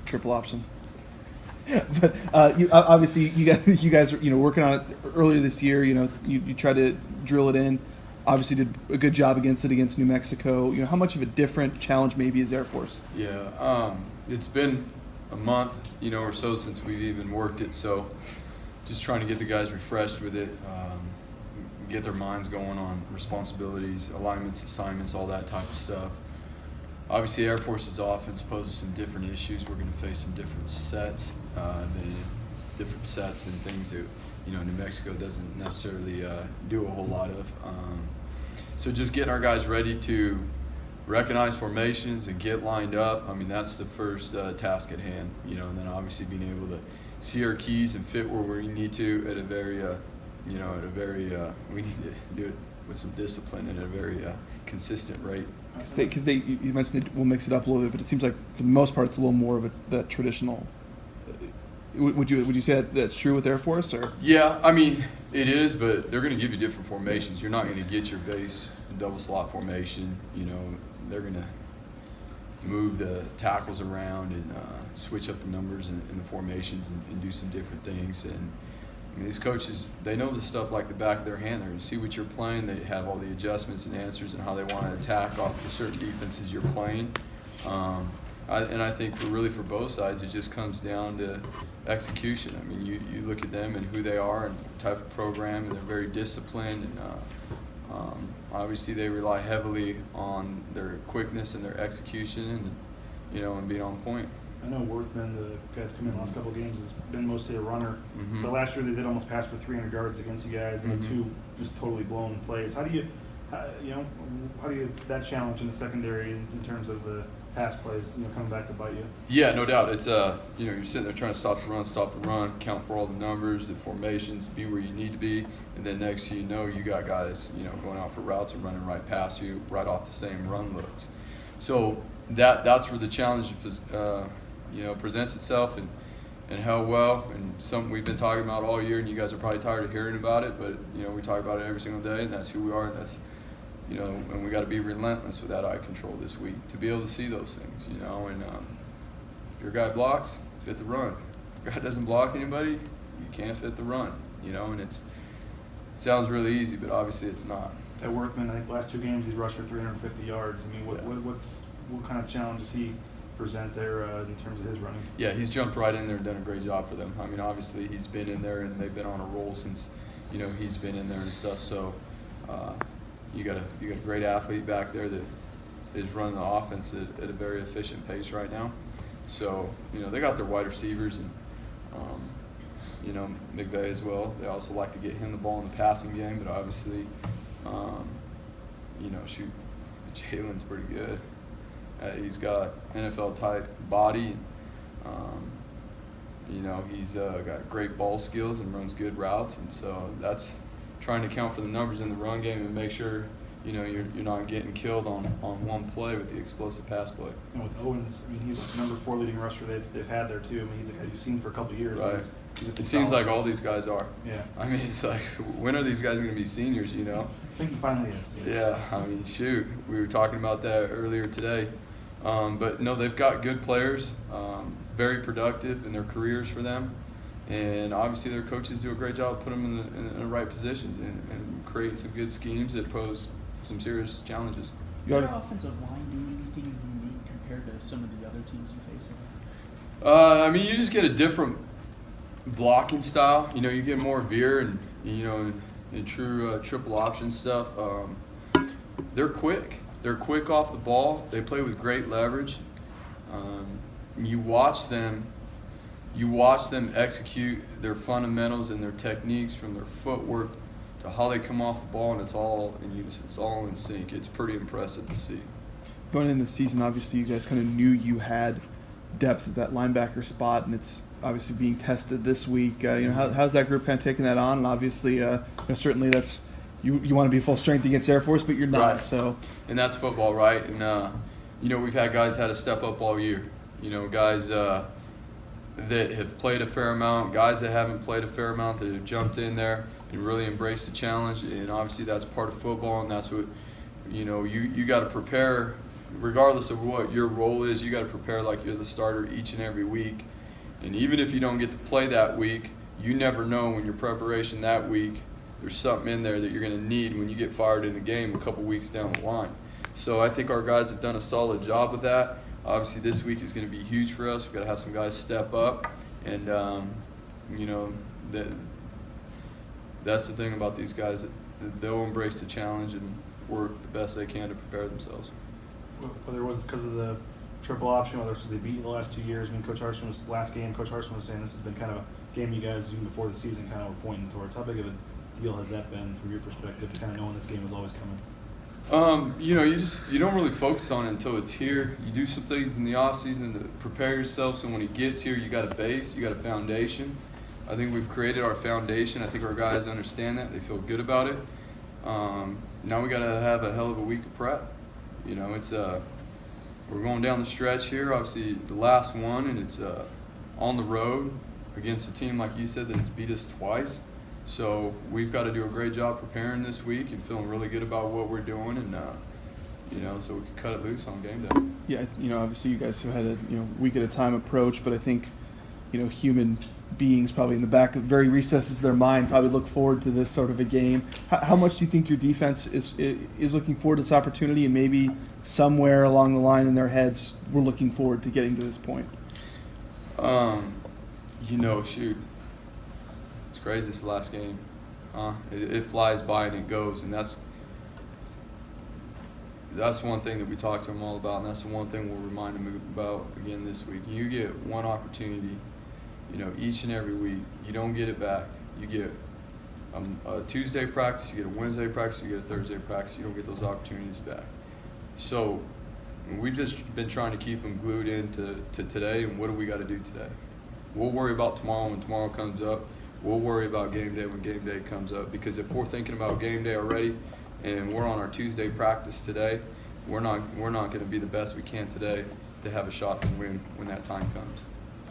triple option. But obviously you guys were working on it earlier this year. You tried to drill it in. Obviously did a good job against New Mexico. How much of a different challenge maybe is Air Force? Yeah, it's been a month or so since we've even worked it. So just trying to get the guys refreshed with it, get their minds going on responsibilities, alignments, assignments, all that type of stuff. Obviously, Air Force's offense poses some different issues. We're going to face some different sets, and things that New Mexico doesn't necessarily do a whole lot of. So just getting our guys ready to recognize formations and get lined up. I mean, that's the first task at hand. And then obviously being able to see our keys and fit where we need to at a very, we need to do it with some discipline and at a very consistent rate. Because you mentioned we'll mix it up a little bit, but it seems like for the most part it's a little more of that traditional. Would you say that's true with Air Force, or? Yeah, I mean it is, but they're going to give you different formations. You're not going to get your base double slot formation. They're going to move the tackles around and switch up the numbers and the formations and do some different things. And these coaches, they know this stuff like the back of their hand. They're going to see what you're playing. They have all the adjustments and answers and how they want to attack off the certain defenses you're playing. I think for both sides, it just comes down to execution. I mean, you look at them and who they are and the type of program, and they're very disciplined. And obviously, they rely heavily on their quickness and their execution, and being on point. I know Worthman, the guy that's come in the last couple of games, has been mostly a runner. Mm-hmm. But last year they did almost pass for 300 yards against you guys, and Mm-hmm. 2 just totally blown plays. How do you that challenge in the secondary in terms of the pass plays, coming back to bite you? Yeah, no doubt. It's you're sitting there trying to stop the run, count for all the numbers, the formations, be where you need to be, and then next thing you got guys going out for routes and running right past you, right off the same run looks. So that's where the challenge presents itself, and how well, and something we've been talking about all year, and you guys are probably tired of hearing about it, but we talk about it every single day, and that's who we are, and that's and we got to be relentless with that eye control this week to be able to see those things, and if your guy blocks, fit the run. If your guy doesn't block anybody, you can't fit the run, and it sounds really easy, but obviously it's not. At Worthman, I think last 2 games he's rushed for 350 yards. I mean, what kind of challenge does he present there in terms of his running? Yeah, he's jumped right in there and done a great job for them. I mean, obviously he's been in there and they've been on a roll since he's been in there and stuff. So you got a great athlete back there that is running the offense at a very efficient pace right now. So they got their wide receivers and McVay as well. They also like to get him the ball in the passing game, but obviously Jalen's pretty good. He's got NFL-type body. He's got great ball skills and runs good routes, and so that's trying to count for the numbers in the run game and make sure you're not getting killed on one play with the explosive pass play. And with Owens, I mean, he's like number 4 leading rusher they've had there too. I mean, he's a guy you've seen for a couple of years. Right. It seems like all these guys are. Yeah. I mean, it's like, when are these guys going to be seniors? I think he finally is. Yeah. I mean, shoot, we were talking about that earlier today. But no, they've got good players, very productive in their careers for them, and obviously their coaches do a great job of putting them in the right positions and creating some good schemes that pose some serious challenges. Is their offensive line doing anything unique compared to some of the other teams you face? I mean, you just get a different blocking style. You get more veer and in true triple option stuff. They're quick. They're quick off the ball. They play with great leverage. You watch them execute their fundamentals and their techniques, from their footwork to how they come off the ball, and it's all in unison. It's all in sync. It's pretty impressive to see. Going into the season, obviously you guys kind of knew you had depth at that linebacker spot, and it's obviously being tested this week. How's that group kind of taking that on? And obviously, certainly that's you want to be full strength against Air Force, but you're not. Right. So, and that's football, right? And we've had guys had to step up all year. Guys that have played a fair amount, guys that haven't played a fair amount, that have jumped in there and really embraced the challenge. And obviously, that's part of football, and that's what you got to prepare regardless of what your role is, you got to prepare like you're the starter each and every week. And even if you don't get to play that week, you never know when your preparation that week, there's something in there that you're going to need when you get fired in a game a couple weeks down the line. So I think our guys have done a solid job with that. Obviously, this week is going to be huge for us. We've got to have some guys step up. And, you know, that's the thing about these guys. They'll embrace the challenge and work the best they can to prepare themselves. Whether it was because of the triple option, whether it was they beat you the last 2 years. I mean, Coach Hartson was last game. Coach Hartson was saying this has been kind of a game you guys even before the season kind of were pointing towards. How big of a deal has that been from your perspective, kind of knowing this game was always coming? You know, you don't really focus on it until it's here. You do some things in the off season to prepare yourself, so when it gets here, you got a base, you got a foundation. I think we've created our foundation. I think our guys understand that. They feel good about it. Now we got to have a hell of a week of prep. You know, it's we're going down the stretch here. Obviously, the last one, and it's on the road against a team like you said that has beat us twice. So we've got to do a great job preparing this week and feeling really good about what we're doing, and you know, so we can cut it loose on game day. Yeah, you know, obviously you guys have had a week at a time approach, but I think human beings probably in the back of very recesses of their mind probably look forward to this sort of a game. How much do you think your defense is looking forward to this opportunity, and maybe somewhere along the line in their heads we're looking forward to getting to this point? You know, shoot, it's crazy this last game. It flies by and it goes, and that's one thing that we talk to them all about, and that's the one thing we'll remind them about again this week. You get one opportunity, each and every week. You don't get it back. You get a Tuesday practice, you get a Wednesday practice, you get a Thursday practice. You don't get those opportunities back. So we've just been trying to keep them glued into today, and what do we got to do today? We'll worry about tomorrow when tomorrow comes up. We'll worry about game day when game day comes up, because if we're thinking about game day already and we're on our Tuesday practice today, we're not going to be the best we can today to have a shot to win when that time comes.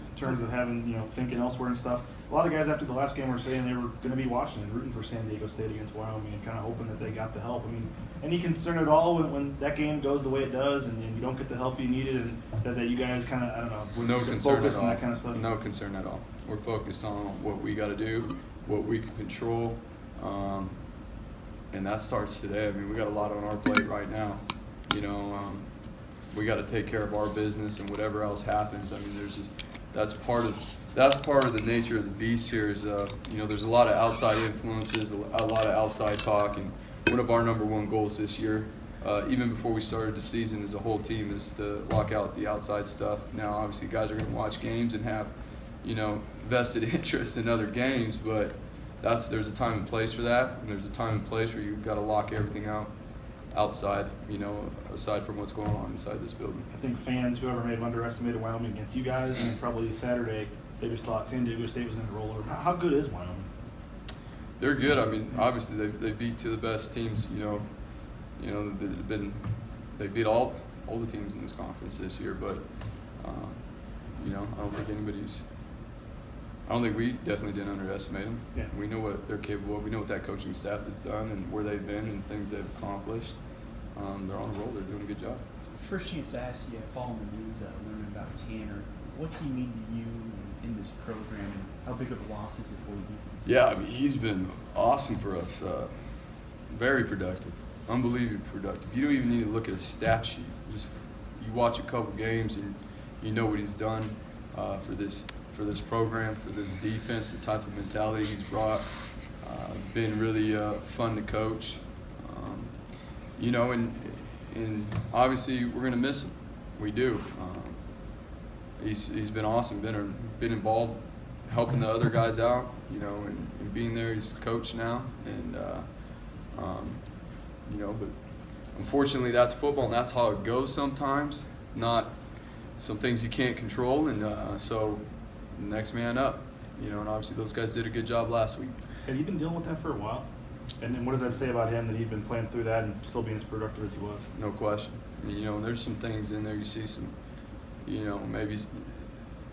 In terms of having, thinking elsewhere and stuff, a lot of guys after the last game were saying they were going to be watching and rooting for San Diego State against Wyoming and kind of hoping that they got the help. I mean, any concern at all when that game goes the way it does and you don't get the help you needed, and that you guys kind of, I don't know, No concern at focus all. on that kind of stuff? No concern at all. We're focused on what we got to do, what we can control, and that starts today. I mean, we got a lot on our plate right now. We got to take care of our business, and whatever else happens. I mean, that's part of the nature of the beast here. Is there's a lot of outside influences, a lot of outside talk, and one of our number one goals this year, even before we started the season as a whole team, is to lock out the outside stuff. Now, obviously, guys are going to watch games and have vested interest in other games, but there's a time and place for that, and there's a time and place where you've got to lock everything out outside, aside from what's going on inside this building. I think fans, whoever may have underestimated Wyoming against you guys, and probably Saturday, they just thought San Diego State was going to roll over. How good is Wyoming? They're good. I mean, obviously they beat two of the best teams. They beat all the teams in this conference this year. But I don't think we definitely didn't underestimate them. Yeah. We know what they're capable of. We know what that coaching staff has done and where they've been and things they've accomplished. They're on the roll. They're doing a good job. First chance to ask you, following the news, learning about Tanner, what's he mean to you in this program, and how big of a loss is it for you? Yeah, I mean, he's been awesome for us. Very productive, unbelievably productive. You don't even need to look at his stat sheet. You watch a couple games and you know what he's done for this program, for this defense, the type of mentality he's brought. Been really fun to coach. And obviously we're gonna miss him. We do. He's been awesome. Been involved, helping the other guys out. And being there. He's a coach now, and but unfortunately that's football, and that's how it goes sometimes. Not some things you can't control, and so next man up. And obviously those guys did a good job last week. Had you been dealing with that for a while? And then what does that say about him, that he'd been playing through that and still being as productive as he was? No question. I mean, there's some things in there. You see some, maybe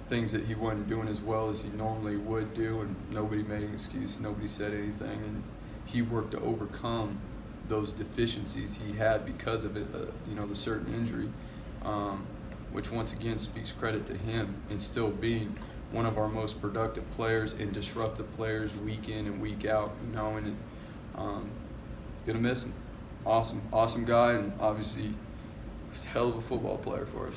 things that he wasn't doing as well as he normally would do, and nobody made an excuse. Nobody said anything, and he worked to overcome those deficiencies he had because of it, you know, the certain injury, which once again speaks credit to him and still being one of our most productive players and disruptive players week in and week out, you know, and gonna miss him. Awesome guy, and obviously he's a hell of a football player for us.